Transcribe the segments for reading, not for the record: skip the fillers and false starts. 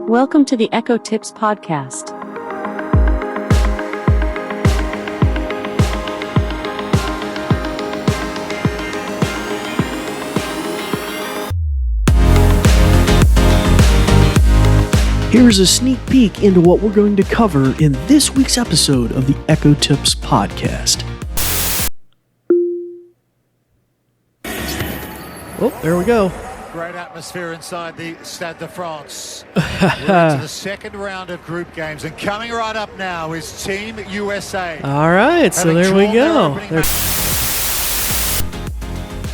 Welcome to the Echo Tips podcast. Here's a sneak peek into what we're going to cover in this week's episode of the Echo Tips podcast. Oh, there we go. Great atmosphere inside the Stade de France. We're into the second round of group games, and coming right up now is Team USA. All right, so there we go.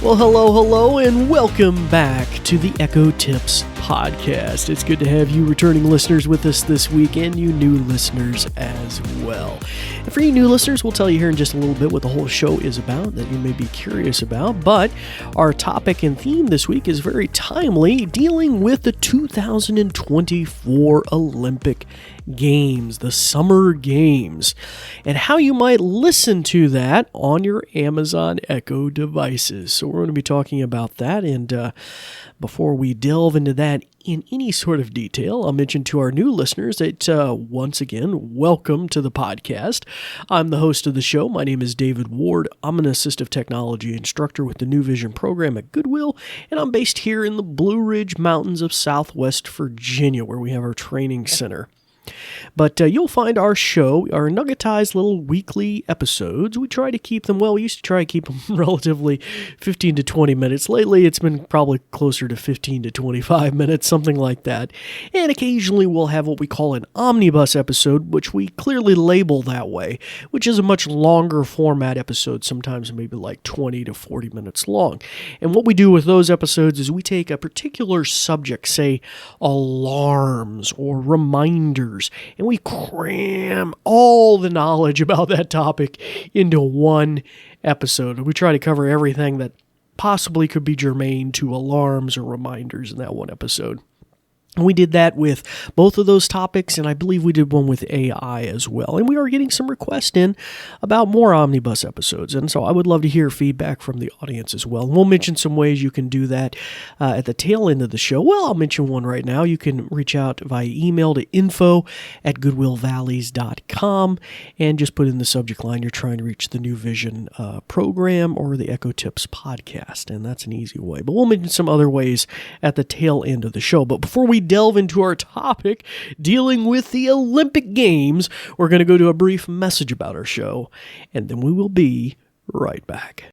Well, hello, and welcome back to the Echo Tips podcast. It's good to have you returning listeners with us this week, and you new listeners as well. And for you new listeners, we'll tell you here in just a little bit what the whole show is about that you may be curious about, but our topic and theme this week is very timely, dealing with the 2024 Olympic Games, the Summer Games, and how you might listen to that on your Amazon Echo devices. So we're going to be talking about that, and before we delve into that in any sort of detail, I'll mention to our new listeners that, once again, welcome to the podcast. I'm the host of the show. My name is David Ward. I'm an assistive technology instructor with the New Vision program at Goodwill, and I'm based here in the Blue Ridge Mountains of Southwest Virginia, where we have our training center. But you'll find our show, our nuggetized little weekly episodes. We try to keep them, we used to try to keep them relatively 15 to 20 minutes. Lately, it's been probably closer to 15 to 25 minutes, something like that. And occasionally, we'll have what we call an omnibus episode, which we clearly label that way, which is a much longer format episode, sometimes maybe like 20 to 40 minutes long. And what we do with those episodes is we take a particular subject, say alarms or reminders, and we cram all the knowledge about that topic into one episode. We try to cover everything that possibly could be germane to alarms or reminders in that one episode. We did that with both of those topics, and I believe we did one with AI as well. And we are getting some requests in about more omnibus episodes, and so I would love to hear feedback from the audience as well. And we'll mention some ways you can do that at the tail end of the show. Well, I'll mention one right now. You can reach out via email to info@goodwillvalleys.com and just put in the subject line you're trying to reach the New Vision program or the Echo Tips podcast, and that's an easy way. But we'll mention some other ways at the tail end of the show. But before we delve into our topic dealing with the Olympic Games, we're going to go to a brief message about our show, and then we will be right back.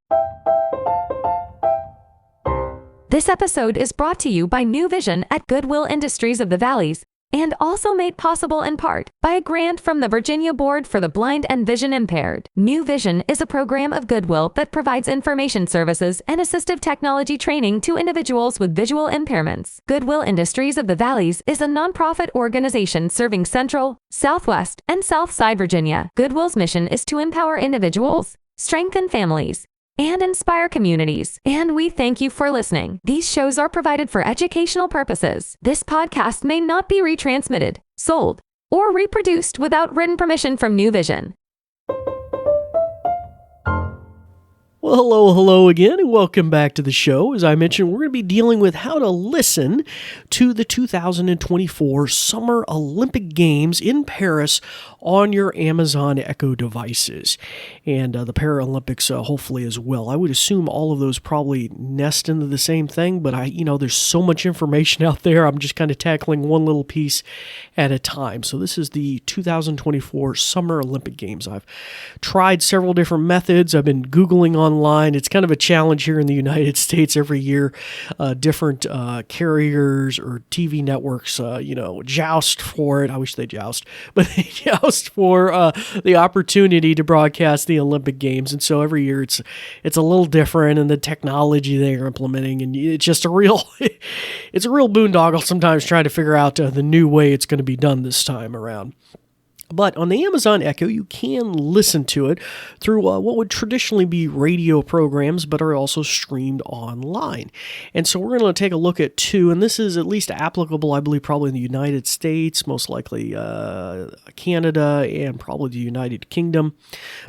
This episode is brought to you by New Vision at Goodwill Industries of the Valleys, and also made possible in part by a grant from the Virginia Board for the Blind and Vision Impaired. New Vision is a program of Goodwill that provides information services and assistive technology training to individuals with visual impairments. Goodwill Industries of the Valleys is a nonprofit organization serving Central, Southwest, and Southside Virginia. Goodwill's mission is to empower individuals, strengthen families, and inspire communities. And we thank you for listening. These shows are provided for educational purposes. This podcast may not be retransmitted, sold, or reproduced without written permission from New Vision. Well, hello again, and welcome back to the show. As I mentioned, we're going to be dealing with how to listen to the 2024 Summer Olympic Games in Paris on your Amazon Echo devices, and the Paralympics hopefully as well. I would assume all of those probably nest into the same thing, but there's so much information out there. I'm just kind of tackling one little piece at a time. So this is the 2024 Summer Olympic Games. I've tried several different methods. I've been Googling online. It's kind of a challenge here in the United States every year. Different carriers or TV networks, joust for it. I wish they joust, but they joust for the opportunity to broadcast the Olympic Games. And so every year it's a little different, and the technology they're implementing, and it's just a real boondoggle sometimes trying to figure out the new way it's going to be done this time around. But on the Amazon Echo, you can listen to it through what would traditionally be radio programs, but are also streamed online. And so we're going to take a look at two, and this is at least applicable, I believe, probably in the United States, most likely Canada, and probably the United Kingdom.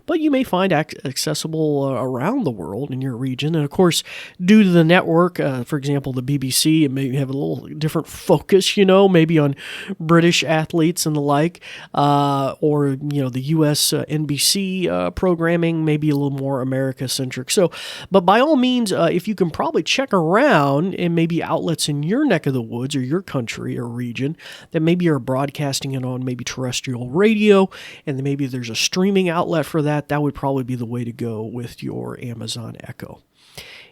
But you may find accessible around the world in your region. And of course, due to the network, for example, the BBC, it may have a little different focus, maybe on British athletes and the like. Or the U.S. NBC programming, maybe a little more America-centric. So, but by all means, if you can probably check around and maybe outlets in your neck of the woods or your country or region that maybe are broadcasting it on maybe terrestrial radio, and then maybe there's a streaming outlet for that, that would probably be the way to go with your Amazon Echo.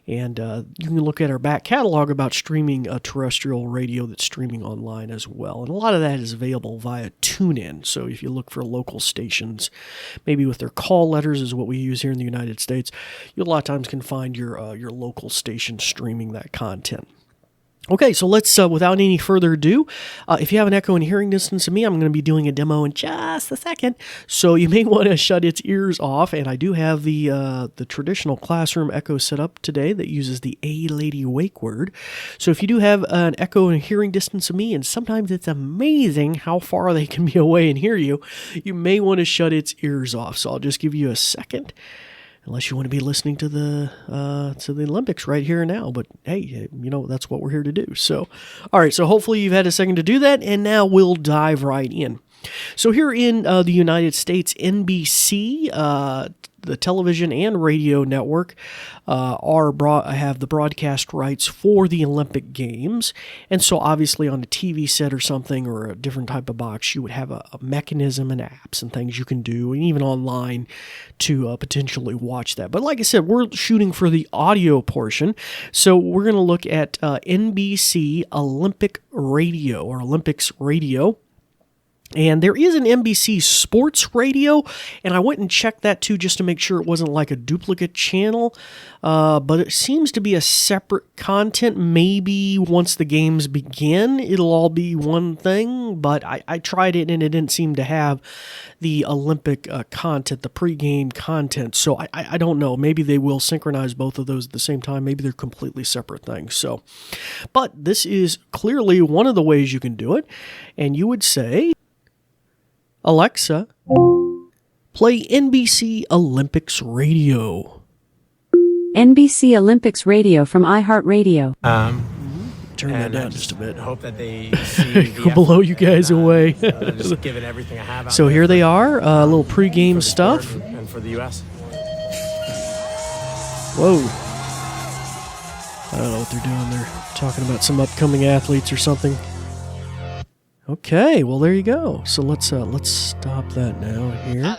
And you can look at our back catalog about streaming terrestrial radio that's streaming online as well. And a lot of that is available via TuneIn. So if you look for local stations, maybe with their call letters is what we use here in the United States, you a lot of times can find your local station streaming that content. Okay, so let's, without any further ado, if you have an Echo in hearing distance of me, I'm going to be doing a demo in just a second, so you may want to shut its ears off, and I do have the traditional classroom Echo set up today that uses the A-Lady wake word. So if you do have an Echo in hearing distance of me, and sometimes it's amazing how far they can be away and hear you, you may want to shut its ears off, so I'll just give you a second. Unless you want to be listening to the Olympics right here and now. But hey, that's what we're here to do. So, all right, so hopefully you've had a second to do that, and now we'll dive right in. So here in the United States, NBC, the television and radio network have the broadcast rights for the Olympic Games. And so obviously on a TV set or something or a different type of box, you would have a mechanism and apps and things you can do, and even online to potentially watch that. But like I said, we're shooting for the audio portion. So we're going to look at NBC Olympic Radio or Olympics Radio. And there is an NBC Sports Radio, and I went and checked that too just to make sure it wasn't like a duplicate channel, but it seems to be a separate content. Maybe once the games begin, it'll all be one thing, but I tried it and it didn't seem to have the Olympic content, the pregame content, so I don't know. Maybe they will synchronize both of those at the same time. Maybe they're completely separate things. So, but this is clearly one of the ways you can do it, and you would say, Alexa, play NBC Olympics Radio. NBC Olympics Radio from iHeartRadio. Turn that down just a bit. Hope that they see the blow you guys away. Just give it everything I have. So here they are, a little pregame stuff. And for the U.S. Whoa. I don't know what they're doing. They're talking about some upcoming athletes or something. Okay, well there you go. So let's stop that now here.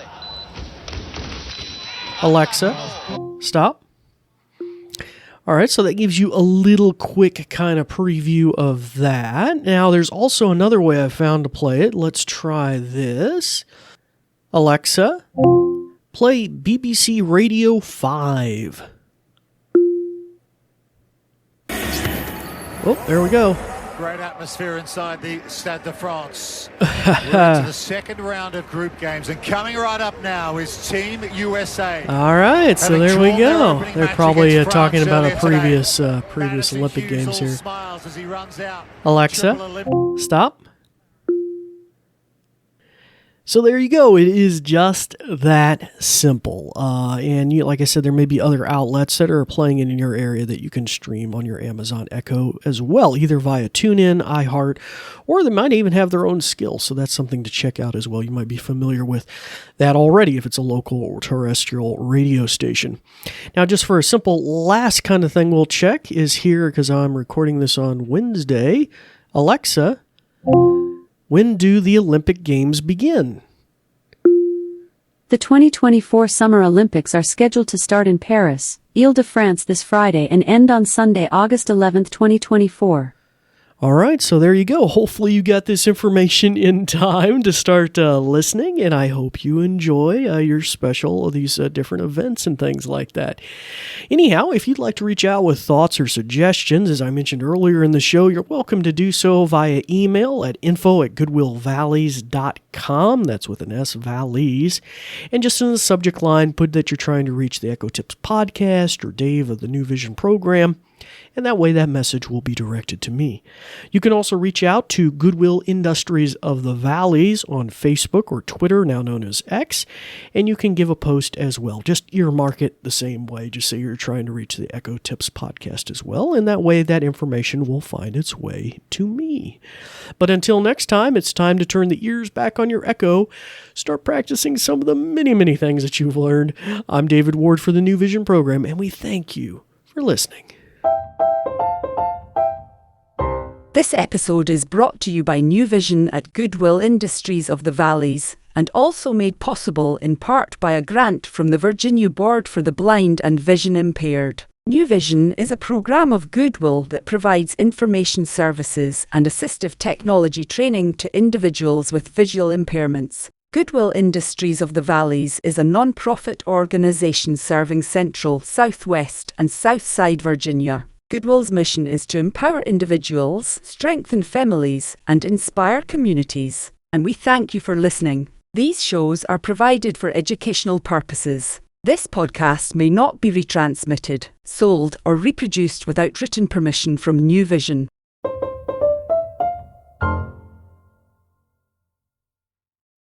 Alexa, stop. All right, so that gives you a little quick kind of preview of that. Now there's also another way I found to play it. Let's try this. Alexa, play BBC Radio 5. Oh, there we go. Great atmosphere inside the Stade de France. We're into the second round of group games, and coming right up now is Team USA. All right, so there we go. They're probably talking about a previous Madison Olympic Hughes Games all here. smiles as he runs out. Alexa, stop. So there you go. It is just that simple. And like I said, there may be other outlets that are playing it in your area that you can stream on your Amazon Echo as well, either via TuneIn, iHeart, or they might even have their own skill. So that's something to check out as well. You might be familiar with that already if it's a local or terrestrial radio station. Now, just for a simple last kind of thing we'll check is here, because I'm recording this on Wednesday. Alexa, when do the Olympic Games begin? The 2024 Summer Olympics are scheduled to start in Paris, Ile-de-France this Friday and end on Sunday, August 11, 2024. All right, so there you go. Hopefully you got this information in time to start listening, and I hope you enjoy your special, these different events and things like that. Anyhow, if you'd like to reach out with thoughts or suggestions, as I mentioned earlier in the show, you're welcome to do so via email at info@goodwillvalleys.com. That's with an S, Valleys. And just in the subject line, put that you're trying to reach the Echo Tips podcast or Dave of the New Vision program. And that way that message will be directed to me. You can also reach out to Goodwill Industries of the Valleys on Facebook or Twitter, now known as X, and you can give a post as well. Just earmark it the same way, just say you're trying to reach the Echo Tips podcast as well, and that way that information will find its way to me. But until next time, it's time to turn the ears back on your Echo, start practicing some of the many, many things that you've learned. I'm David Ward for the New Vision program, and we thank you for listening. This episode is brought to you by New Vision at Goodwill Industries of the Valleys, and also made possible in part by a grant from the Virginia Board for the Blind and Vision Impaired. New Vision is a program of Goodwill that provides information services and assistive technology training to individuals with visual impairments. Goodwill Industries of the Valleys is a non-profit organization serving Central, Southwest, and Southside Virginia. Goodwill's mission is to empower individuals, strengthen families, and inspire communities. And we thank you for listening. These shows are provided for educational purposes. This podcast may not be retransmitted, sold, or reproduced without written permission from New Vision.